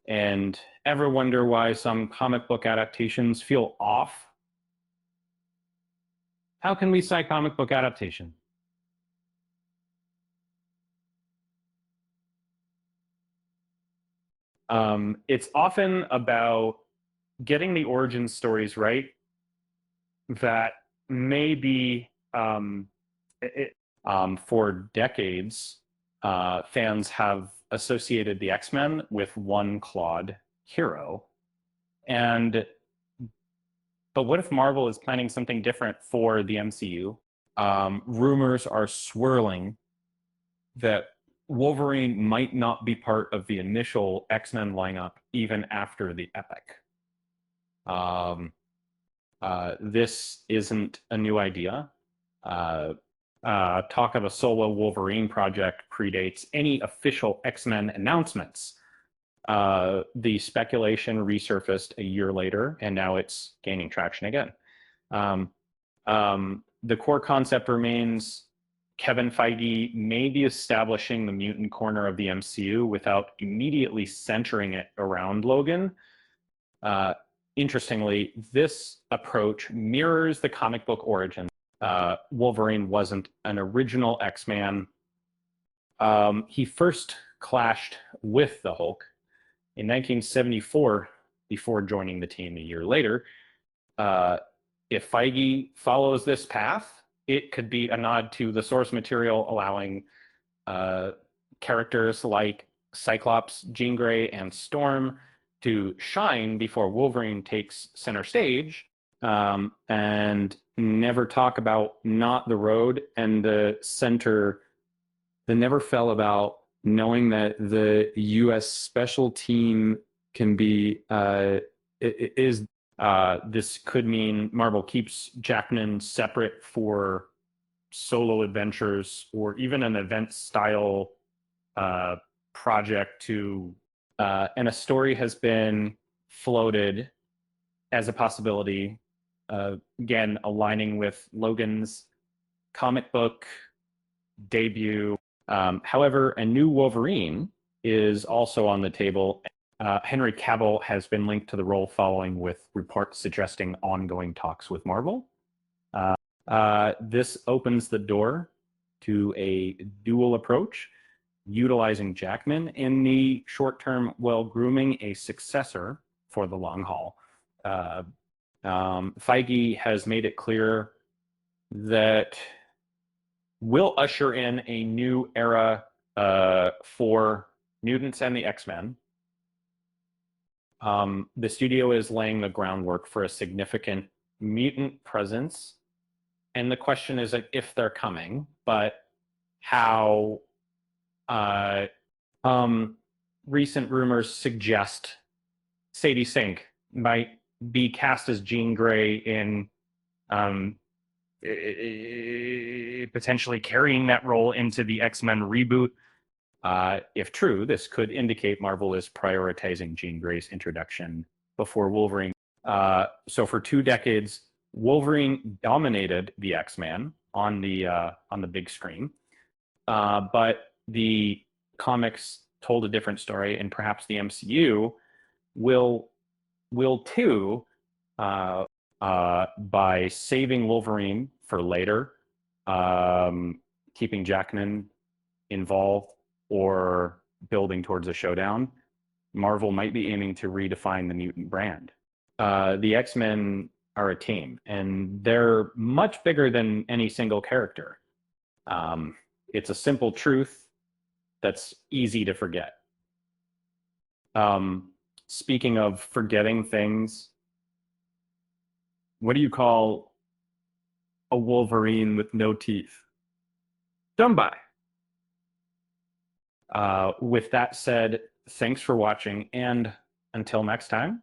And ever wonder why some comic book adaptations feel off? How can we cite comic book adaptation? It's often about getting the origin stories right that may be for decades, fans have associated the X-Men with one clawed hero. And but what if Marvel is planning something different for the MCU? Rumors are swirling that Wolverine might not be part of the initial X-Men lineup even after the Epic. This isn't a new idea. Talk of a solo Wolverine project predates any official X-Men announcements. The speculation resurfaced a year later, and now it's gaining traction again. The core concept remains Kevin Feige may be establishing the mutant corner of the MCU without immediately centering it around Logan. Interestingly, this approach mirrors the comic book origin. Wolverine wasn't an original X-Man. He first clashed with the Hulk in 1974 before joining the team a year later. If Feige follows this path, it could be a nod to the source material, allowing characters like Cyclops, Jean Grey, and Storm to shine before Wolverine takes center stage, and never talk about not the road and the center. The never fell about knowing that the U.S. special team can be this could mean Marvel keeps Jackman separate for solo adventures or even an event style project and a story has been floated as a possibility, again, aligning with Logan's comic book debut. However, a new Wolverine is also on the table. Henry Cavill has been linked to the role following with reports suggesting ongoing talks with Marvel. This opens the door to a dual approach, utilizing Jackman in the short term while grooming a successor for the long haul. Feige has made it clear that we'll usher in a new era for mutants and the X-Men. The studio is laying the groundwork for a significant mutant presence. And the question is if they're coming, but how recent rumors suggest Sadie Sink might be cast as Jean Grey in potentially carrying that role into the X-Men reboot. If true, this could indicate Marvel is prioritizing Jean Grey's introduction before Wolverine. So for 2 decades, Wolverine dominated the X-Men on the big screen, but the comics told a different story, and perhaps the MCU will too, by saving Wolverine for later, keeping Jackman involved, or building towards a showdown. Marvel might be aiming to redefine the mutant brand. The X-Men are a team, and they're much bigger than any single character. It's a simple truth that's easy to forget. Speaking of forgetting things, what do you call a Wolverine with no teeth? Dumbai. With that said, thanks for watching, and until next time,